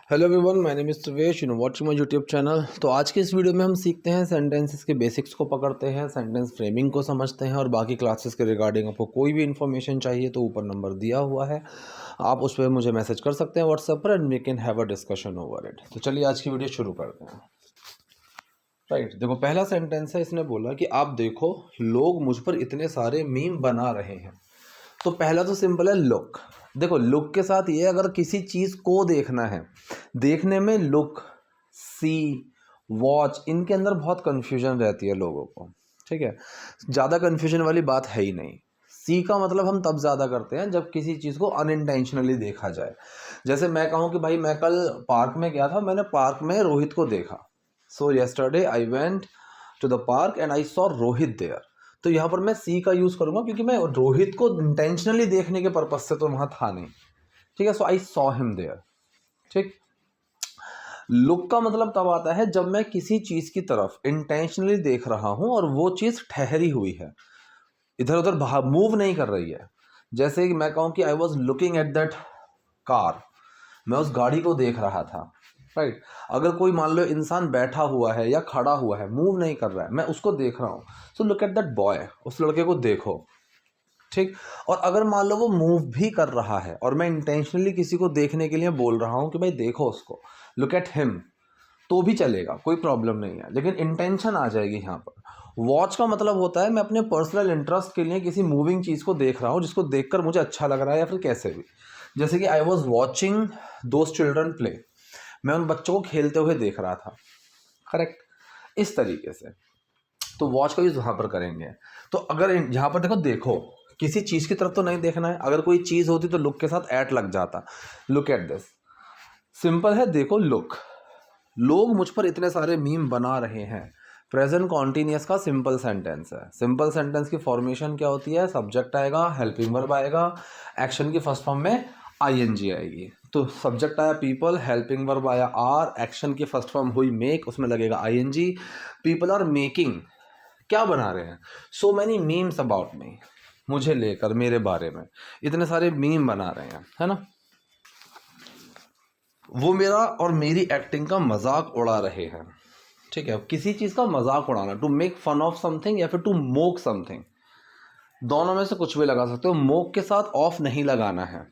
Hello everyone, my name is Sarvesh, watching my YouTube channel. तो आज के इस वीडियो में हम सीखते हैं सेंटेंसेस के बेसिक्स को पकड़ते हैं, सेंटेंस फ्रेमिंग को समझते हैं और बाकी क्लासेस के रिगार्डिंग आपको कोई भी इन्फॉर्मेशन चाहिए तो ऊपर नंबर दिया हुआ है, आप उस पर मुझे मैसेज कर सकते हैं व्हाट्सएप पर and we can have a discussion over it. तो चलिए आज की वीडियो शुरू करते हैं। राइट, देखो पहला सेंटेंस है, इसने बोला कि आप देखो लोग मुझ पर इतने सारे मीम बना रहे हैं। तो पहला तो सिंपल है लुक। देखो लुक के साथ ये अगर किसी चीज़ को देखना है, देखने में लुक, सी, वॉच, इनके अंदर बहुत कन्फ्यूजन रहती है लोगों को। ठीक है, ज़्यादा कन्फ्यूजन वाली बात है ही नहीं। सी का मतलब हम तब ज़्यादा करते हैं जब किसी चीज़ को अनइंटेंशनली देखा जाए। जैसे मैं कहूँ कि भाई मैं कल पार्क में गया था, मैंने पार्क में रोहित को देखा। So yesterday I went to the park and I saw Rohit there. तो यहाँ पर मैं सी का यूज़ करूँगा क्योंकि मैं रोहित को इंटेंशनली देखने के पर्पज से तो वहाँ था नहीं। ठीक है, so I saw him there. ठीक। लुक का मतलब तब आता है जब मैं किसी चीज़ की तरफ इंटेंशनली देख रहा हूँ और वो चीज़ ठहरी हुई है, इधर उधर मूव नहीं कर रही है। जैसे कि मैं कहूँ कि I was looking at that car, मैं उस गाड़ी को देख रहा था। राइट, अगर कोई मान लो इंसान बैठा हुआ है या खड़ा हुआ है, मूव नहीं कर रहा है, मैं उसको देख रहा हूँ, so look at that boy, उस लड़के को देखो। ठीक। और अगर मान लो वो मूव भी कर रहा है और मैं इंटेंशनली किसी को देखने के लिए बोल रहा हूँ कि भाई देखो उसको, लुक एट हिम, तो भी चलेगा, कोई प्रॉब्लम नहीं है, लेकिन इंटेंशन आ जाएगी यहाँ पर। वॉच का मतलब होता है मैं अपने पर्सनल इंटरेस्ट के लिए किसी मूविंग चीज़ को देख रहा हूँ जिसको देखकर मुझे अच्छा लग रहा है या फिर कैसे भी। जैसे कि I was watching those children play, मैं उन बच्चों को खेलते हुए देख रहा था। करेक्ट, इस तरीके से तो वॉच का यूज़ वहाँ पर करेंगे। तो अगर यहाँ पर देखो, देखो किसी चीज़ की तरफ तो नहीं देखना है, अगर कोई चीज़ होती तो लुक के साथ एट लग जाता। लुक एट दिस, सिंपल है, देखो लुक। लोग मुझ पर इतने सारे मीम बना रहे हैं, प्रेजेंट कॉन्टिन्यूस का सिंपल सेंटेंस है। सिंपल सेंटेंस की फॉर्मेशन क्या होती है? सब्जेक्ट आएगा, हेल्पिंग वर्ब आएगा, एक्शन की फर्स्ट फॉर्म में आईएनजी आएगी। तो सब्जेक्ट आया पीपल, हेल्पिंग वर्ब आया आर, एक्शन की फर्स्ट फॉर्म हुई मेक, उसमें लगेगा आईएनजी। पीपल आर मेकिंग, क्या बना रहे हैं? So many memes about me, मुझे लेकर, मेरे बारे में इतने सारे मीम बना रहे हैं, है ना। वो मेरा और मेरी एक्टिंग का मजाक उड़ा रहे हैं। ठीक है, किसी चीज़ का मजाक उड़ाना, to make fun of something या फिर टू मोक समथिंग, दोनों में से कुछ भी लगा सकते हो। मोक के साथ ऑफ नहीं लगाना है।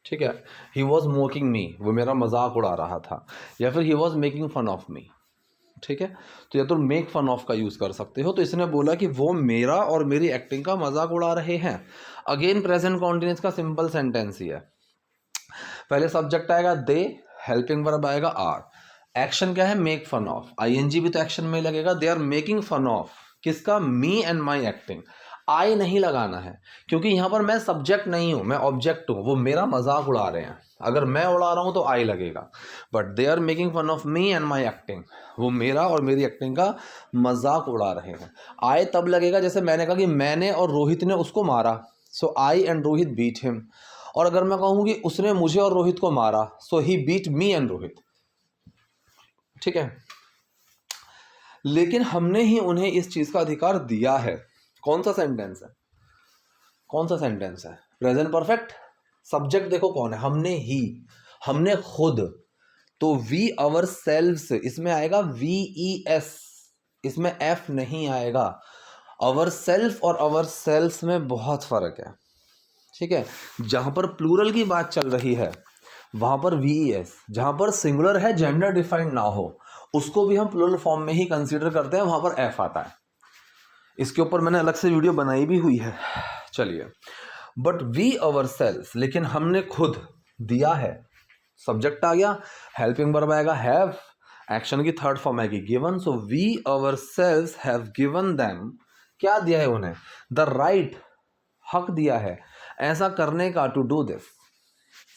ठीक है, ही वॉज मोकिंग मी, वो मेरा मजाक उड़ा रहा था, या फिर he was making fun of me. ठीक है, तो या तो मेक फन ऑफ का यूज़ कर सकते हो। तो इसने बोला कि वो मेरा और मेरी एक्टिंग का मजाक उड़ा रहे हैं। अगेन प्रेजेंट कॉन्टिन्यूस का सिंपल सेंटेंस ही है। पहले सब्जेक्ट आएगा दे, हेल्पिंग वर्ब आएगा आर, एक्शन क्या है? मेक फन ऑफ, आईएनजी भी तो एक्शन में लगेगा। They are making fun of किसका? Me and my acting. आई नहीं लगाना है क्योंकि यहां पर मैं सब्जेक्ट नहीं हूं, मैं ऑब्जेक्ट हूं। वो मेरा मजाक उड़ा रहे हैं, अगर मैं उड़ा रहा हूं तो आई लगेगा। But they are making fun of me and my acting, वो मेरा और मेरी एक्टिंग का मजाक उड़ा रहे हैं। आई तब लगेगा जैसे मैंने कहा कि मैंने और रोहित ने उसको मारा, सो आई एंड रोहित बीट हिम। और अगर मैं कहूँ कि उसने मुझे और रोहित को मारा, सो ही बीट मी एंड रोहित। ठीक है, लेकिन हमने ही उन्हें इस चीज का अधिकार दिया है। कौन सा सेंटेंस है? कौन सा सेंटेंस है? Present perfect. सब्जेक्ट देखो कौन है? हमने ही, हमने खुद। तो वी अवर सेल्व्स, इसमें आएगा VES, इसमें F नहीं आएगा। अवर सेल्फ और अवर सेल्व्स में बहुत फर्क है। ठीक है, जहां पर प्लूरल की बात चल रही है वहां पर VES, जहां पर सिंगुलर है, जेंडर डिफाइंड ना हो, उसको भी हम प्लूरल फॉर्म में ही कंसीडर करते हैं, वहां पर F आता है। इसके ऊपर मैंने अलग से वीडियो बनाई भी हुई है, चलिए। बट वी अवर सेल्फ, लेकिन हमने खुद दिया है। सब्जेक्ट आ गया, हेल्पिंग वर्ब आएगा हैव, एक्शन की थर्ड फॉर्म आएगी given. So we our self have given them, क्या दिया है उन्हें? द राइट, हक दिया है ऐसा करने का, टू डू दिस।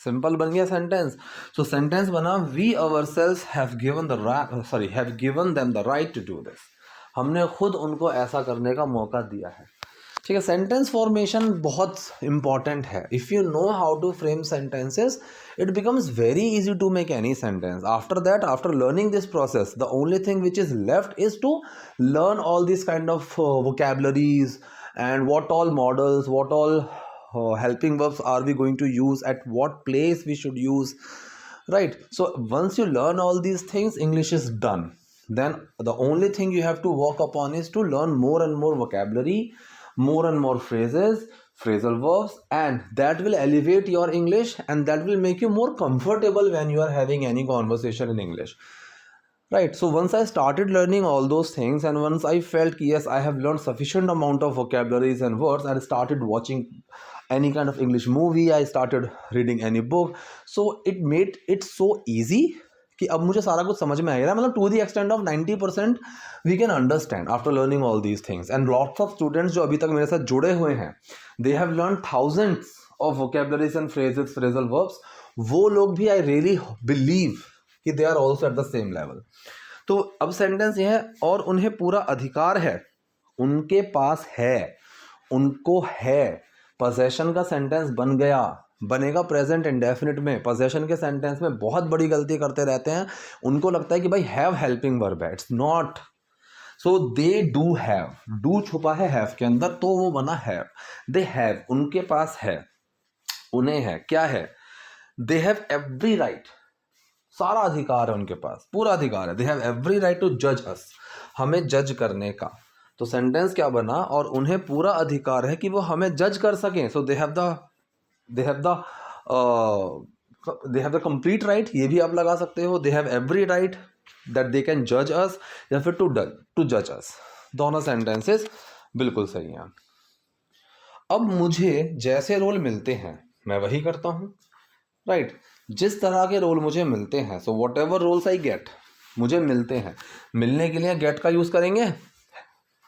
सिंपल बन गया सेंटेंस। सो सेंटेंस बना we ourselves have given have given them the right to do this, हमने खुद उनको ऐसा करने का मौका दिया है। ठीक है, सेंटेंस फॉर्मेशन बहुत इंपॉर्टेंट है। If you know how to frame sentences, it becomes very easy to make any sentence. After that, after learning this process, the only thing which is left is to learn all this kind of vocabularies and what all models, what all helping verbs are we going to use, at what place we should use, right? So once you learn all these things, English is done. Then the only thing you have to work upon is to learn more and more vocabulary, more and more phrases, phrasal verbs, and that will elevate your English, and that will make you more comfortable when you are having any conversation in English, right? So once I started learning all those things, and once I felt yes, I have learned sufficient amount of vocabularies and words, I started watching any kind of English movie, I started reading any book. So it made it so easy कि अब मुझे सारा कुछ समझ में आ गया, मतलब to the extent of 90% we can understand after learning all these things. And lots of students जो अभी तक मेरे साथ जुड़े हुए हैं, they have learn thousands of vocabularies and phrases, phrasal verbs. वो लोग भी आई रियली बिलीव कि they are also at the same level. तो अब सेंटेंस ये है, और उन्हें पूरा अधिकार है, उनके पास है, उनको है. पोजेशन का सेंटेंस बन गया, बनेगा प्रेजेंट इंडेफिनिट में. पोजेशन के सेंटेंस में बहुत बड़ी गलती करते रहते हैं, उनको लगता है कि भाई हैव हेल्पिंग वर्ब है. It's not so. They do have, do छुपा है हैव के अंदर, तो वो बना हैव. दे हैव, उनके पास है, उन्हें है, क्या है, दे हैव एवरी राइट, सारा अधिकार है उनके पास, पूरा अधिकार है. They have every right to जज अस, हमें जज करने का. तो सेंटेंस क्या बना, और उन्हें पूरा अधिकार है कि वो हमें जज कर सकें. So they have the complete right, ये भी आप लगा सकते हो. They have every right that they can जज अस, या फिर टू जज अस. दोनों सेंटेंसेस बिल्कुल सही हैं. अब मुझे जैसे रोल मिलते हैं मैं वही करता हूँ, राइट? जिस तरह के रोल मुझे मिलते हैं, so whatever roles I get, मुझे मिलते हैं, मिलने के लिए गेट का यूज करेंगे.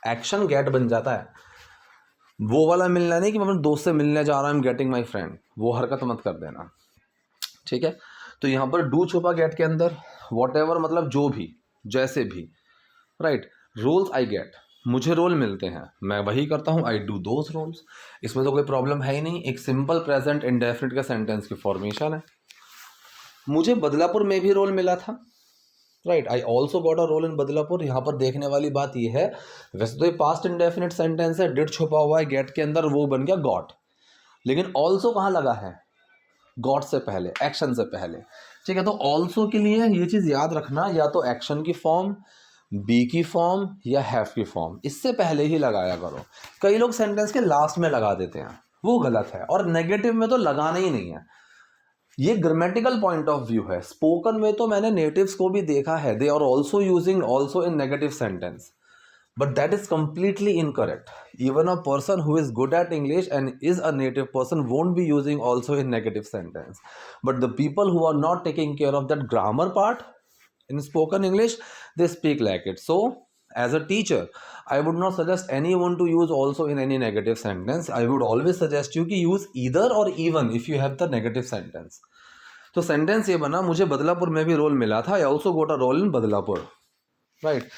एक्शन गेट बन जाता है. वो वाला मिलना नहीं कि मैं अपने दोस्त से मिलने जा रहा हूँ, I am getting my friend, वो हरकत मत कर देना, ठीक है? तो यहाँ पर डू छुपा गेट के अंदर. वॉट एवर मतलब जो भी, जैसे भी, राइट? रोल्स आई गेट, मुझे रोल मिलते हैं, मैं वही करता हूँ, आई डू दोज रोल्स. इसमें तो कोई प्रॉब्लम है ही नहीं. एक सिंपल प्रेजेंट इंडेफिनिट का सेंटेंस की फॉर्मेशन है. मुझे बदलापुर में भी रोल मिला था, right? I also got a role in Badlapur. यहाँ पर देखने वाली बात यह है, वैसे तो ये पास्ट इंडेफिनिट सेंटेंस है, डिड छुपा हुआ है गेट के अंदर, वो बन गया गॉट. लेकिन ऑल्सो कहाँ लगा है? गॉट से पहले, एक्शन से पहले, ठीक है? तो ऑल्सो के लिए ये चीज़ याद रखना, या तो एक्शन की फॉर्म, बी की फॉर्म, या हैव की फॉर्म, इससे पहले ही लगाया करो. कई लोग सेंटेंस के लास्ट में लगा देते हैं, वो गलत है. और नेगेटिव में तो लगाना ही नहीं है. ये ग्रामेटिकल पॉइंट ऑफ व्यू है. स्पोकन में तो मैंने नेटिव्स को भी देखा है, they are also using also in negative sentence, but that is completely incorrect. Even a person who is good at English and is a native person won't be using also in negative sentence. But the people who are not taking care of that grammar part in spoken English, they speak like it. So as a teacher, I would not suggest anyone to use also in any negative sentence. I would always suggest you कि use either or even if you have the negative sentence. तो sentence ये बना, मुझे बदलापुर में भी role मिला था, I also got a role in Badlapur, right?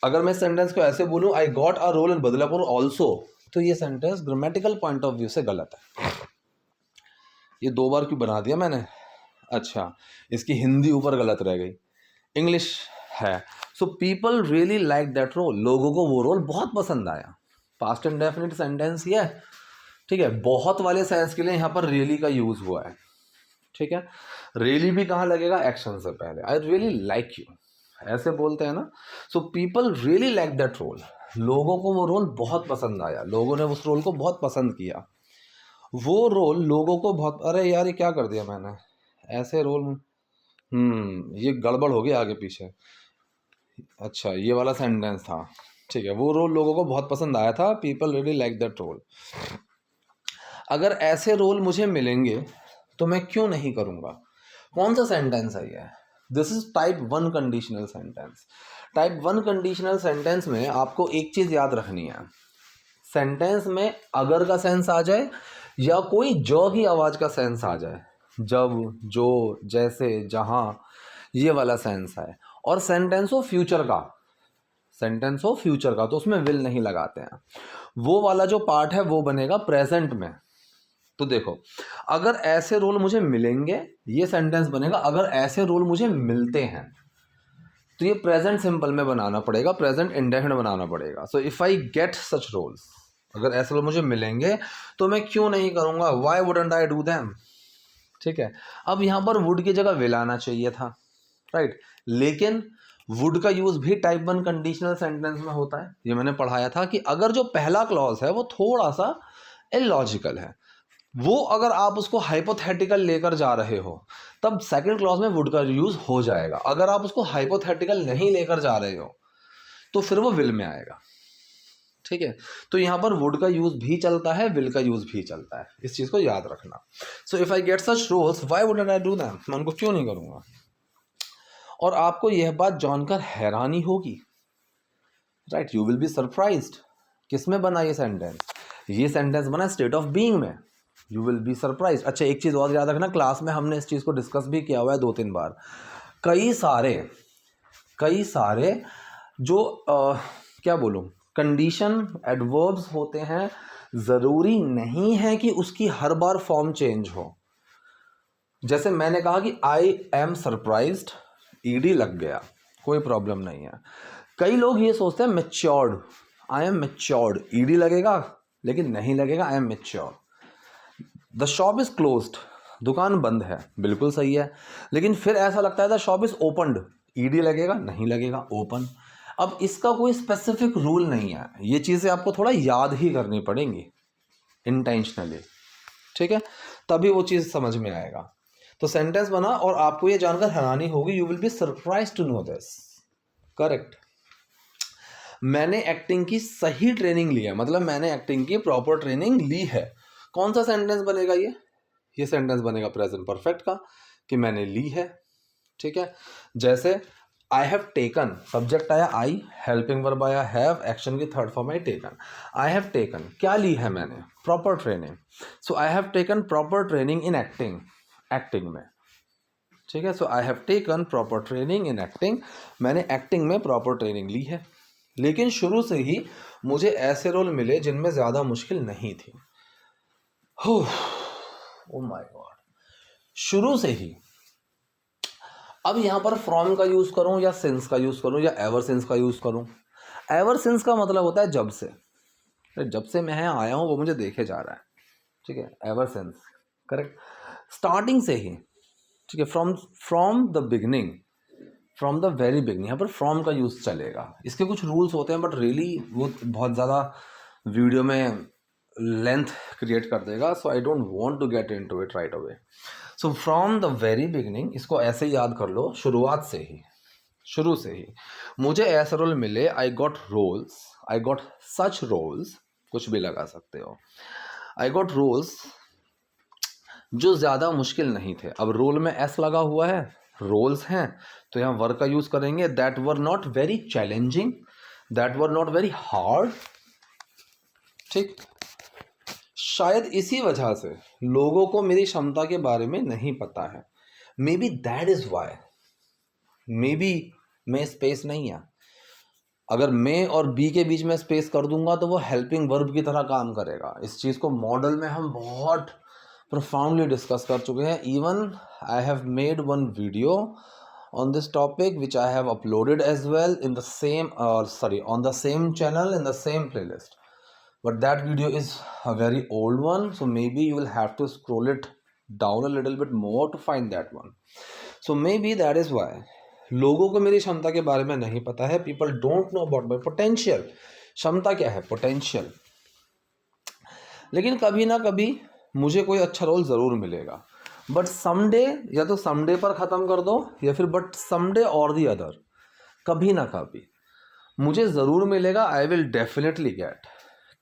अगर मैं सेंटेंस को ऐसे बोलूँ, I got a role in Badlapur also, तो ये sentence grammatical point of view से गलत है. ये 2 बार क्यों बना दिया मैंने? अच्छा, इसकी हिंदी ऊपर गलत रह गई, इंग्लिश है. So people really like that role, लोगों को वो रोल बहुत पसंद आया. पास्ट इंडेफिनिट सेंटेंस ये है, ठीक है? बहुत वाले सेंस के लिए यहाँ पर रियली का यूज हुआ है, ठीक है? रियली भी कहाँ लगेगा? एक्शन से पहले. आई रियली लाइक यू, ऐसे बोलते हैं ना. So people really like that role, लोगों को वो रोल बहुत पसंद आया, लोगों ने उस रोल को बहुत पसंद किया. वो रोल लोगों को बहुत, अरे यार ये क्या कर दिया मैंने, ऐसे रोल, ये गड़बड़ हो गई आगे पीछे. अच्छा, ये वाला सेंटेंस था, ठीक है? वो रोल लोगों को बहुत पसंद आया था, people really like that role. अगर ऐसे रोल मुझे मिलेंगे तो मैं क्यों नहीं करूँगा? कौन सा सेंटेंस है ये? This is type 1 conditional sentence. Type 1 conditional sentence में आपको एक चीज़ याद रखनी है, सेंटेंस में अगर का सेंस आ जाए, या कोई जो की आवाज़ का सेंस आ जाए, जब, जो, जैसे, जहाँ, ये वाला सेंस है. और सेंटेंस हो फ्यूचर का, सेंटेंस हो फ्यूचर का, तो उसमें विल नहीं लगाते हैं. वो वाला जो पार्ट है वो बनेगा प्रेजेंट में. तो देखो, अगर ऐसे रोल मुझे मिलेंगे, ये सेंटेंस बनेगा अगर ऐसे रोल मुझे मिलते हैं. तो ये प्रेजेंट सिंपल में बनाना पड़ेगा, प्रेजेंट इंडेफिनिट बनाना पड़ेगा. So if I get such roles, अगर ऐसे रोल मुझे मिलेंगे तो मैं क्यों नहीं करूँगा? Why wouldn't I do them? ठीक है। अब यहाँ पर वुड की जगह विल आना चाहिए था, राइट। लेकिन वुड का यूज भी टाइप 1 कंडीशनल सेंटेंस में होता है। ये मैंने पढ़ाया था कि अगर जो पहला क्लॉज है वो थोड़ा सा इलॉजिकल है, वो अगर आप उसको हाइपोथेटिकल लेकर जा रहे हो तब सेकंड क्लॉज में वुड का यूज हो जाएगा। अगर आप उसको हाइपोथेटिकल नहीं लेकर जा रहे हो तो फिर वो विल में आएगा, ठीक है। तो यहां पर वुड का यूज भी चलता है, विल का यूज भी चलता है, इस चीज को याद रखना। So if I get such roles why wouldn't I do them, मैं उनको क्यों नहीं करूंगा। और आपको यह बात जानकर हैरानी होगी, right, you will be surprised. किसमें बना ये सेंटेंस? ये सेंटेंस बना स्टेट ऑफ बीइंग में। You will be surprise. अच्छा, एक चीज और याद रखना, क्लास में हमने इस चीज को डिस्कस भी किया हुआ है 2-3 बार। कई सारे जो क्या बोलूं, कंडीशन एडवर्ब्स होते हैं, जरूरी नहीं है कि उसकी हर बार फॉर्म चेंज हो। जैसे मैंने कहा कि आई एम सरप्राइज्ड, ईडी लग गया, कोई प्रॉब्लम नहीं है। कई लोग ये सोचते हैं matured, I am matured, ED लगेगा, लेकिन नहीं लगेगा, I am mature. The shop is closed, दुकान बंद है, बिल्कुल सही है। लेकिन फिर ऐसा लगता है the shop is opened, ED लगेगा, नहीं लगेगा, ओपन। अब इसका कोई स्पेसिफिक रूल नहीं है, ये चीज़ें आपको थोड़ा याद ही करनी पड़ेंगी इंटेंशनली, ठीक है, तभी वो चीज़ समझ में आएगा। तो सेंटेंस बना और आपको ये जानकर हैरानी होगी, you will be surprise to know this, correct. मैंने एक्टिंग की सही ट्रेनिंग ली है, मतलब मैंने एक्टिंग की प्रॉपर ट्रेनिंग ली है। कौन सा सेंटेंस बनेगा ये सेंटेंस बनेगा प्रेजेंट परफेक्ट का, कि मैंने ली है, ठीक है। जैसे आई हैव टेकन, सब्जेक्ट आया आई, हेल्पिंग वर्ब आया हैव, एक्शन की third form I taken. I have taken, क्या ली है मैंने? Proper training. So I have taken proper training in acting, acting में, ठीक है। So I have taken proper training in acting, मैंने एक्टिंग में प्रॉपर ट्रेनिंग ली है। लेकिन शुरू से ही मुझे ऐसे रोल मिले जिनमें ज़्यादा मुश्किल नहीं थी। ओ माय गॉड, शुरू से ही। अब यहां पर फ्रॉम का यूज करूं या सिंस का यूज करूं या एवर सिंस का यूज करूं? एवर सिंस का मतलब होता है जब से, जब से मैं आया हूं वो मुझे देखे जा रहा है, ठीक है, एवर सिंस, करेक्ट। स्टार्टिंग से ही, ठीक है, from the beginning, from the very beginning, यहाँ पर फ्रॉम का यूज चलेगा। इसके कुछ रूल्स होते हैं बट रियली वो बहुत ज़्यादा वीडियो में लेंथ क्रिएट कर देगा, so I don't want to get into it right away. So from the very beginning, इसको ऐसे याद कर लो, शुरुआत से ही, शुरू से ही मुझे ऐसे रोल मिले, I got roles, I got such roles, कुछ भी लगा सकते हो, आई गॉट रोल्स जो ज़्यादा मुश्किल नहीं थे। अब रोल में एस लगा हुआ है, रोल्स हैं, तो यहाँ वर्क का यूज़ करेंगे, that were not very challenging, that were not very hard, ठीक। शायद इसी वजह से लोगों को मेरी क्षमता के बारे में नहीं पता है। Maybe that is why, maybe में स्पेस नहीं है। अगर मैं और बी के बीच में स्पेस कर दूंगा तो वो हेल्पिंग वर्ब की तरह काम करेगा। इस चीज़ को मॉडल में हम बहुत प्रोफाउंडली डिस्कस कर चुके हैं। Even I have made one video on this topic which I have uploaded as well in the same on the same channel in the same playlist, but that video is a very old one, so maybe you will have to scroll it down a little bit more to find that one. So maybe that is why लोगों को मेरी क्षमता के बारे में नहीं पता है। people don't know about my potential। क्षमता क्या है? potential। लेकिन कभी ना कभी मुझे कोई अच्छा रोल ज़रूर मिलेगा, बट समडे, या तो समडे पर ख़त्म कर दो या फिर बट समडे और दी अदर, कभी ना कभी मुझे ज़रूर मिलेगा। आई विल डेफिनेटली गेट,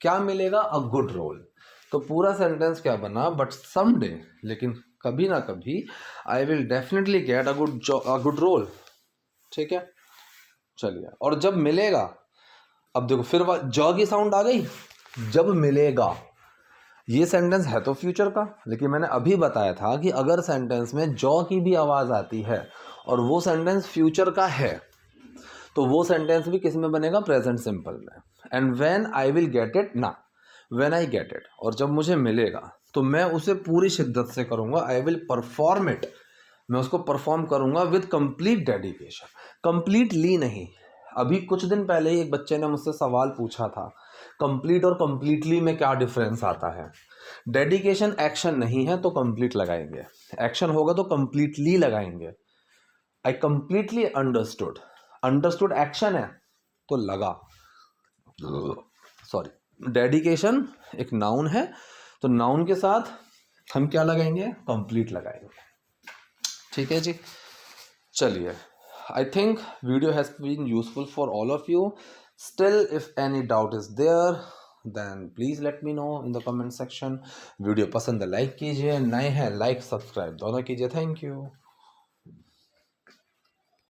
क्या मिलेगा? A good role. तो पूरा सेंटेंस क्या बना? बट समडे, लेकिन कभी ना कभी I will definitely get a good role, ठीक है। चलिए, और जब मिलेगा, अब देखो फिर ज की साउंड आ गई, जब मिलेगा। ये सेंटेंस है तो फ्यूचर का, लेकिन मैंने अभी बताया था कि अगर सेंटेंस में जॉ की भी आवाज़ आती है और वो सेंटेंस फ्यूचर का है तो वो सेंटेंस भी किस में बनेगा? प्रेजेंट सिंपल में। And when I will get it, ना, व्हेन आई गेट इट, और जब मुझे मिलेगा तो मैं उसे पूरी शिद्दत से करूँगा। आई विल परफॉर्म इट, मैं उसको परफॉर्म करूँगा विद कंप्लीट डेडिकेशन। कंप्लीटली नहीं। अभी कुछ दिन पहले ही एक बच्चे ने मुझसे सवाल पूछा था, कंप्लीट और कंप्लीटली में क्या डिफरेंस आता है। डेडिकेशन एक्शन नहीं है तो कंप्लीट लगाएंगे, एक्शन होगा तो कंप्लीटली लगाएंगे। I completely understood, understood action है तो लगा, सॉरी। डेडिकेशन एक नाउन है तो नाउन के साथ हम क्या लगाएंगे, कंप्लीट लगाएंगे। ठीक है जी, चलिए। I think video has been useful for all of you. Still, if any doubt is there, then please let me know in the comment section. Video पसंद है लाइक कीजिए, नए हैं लाइक सब्सक्राइब दोनों कीजिए। Thank you.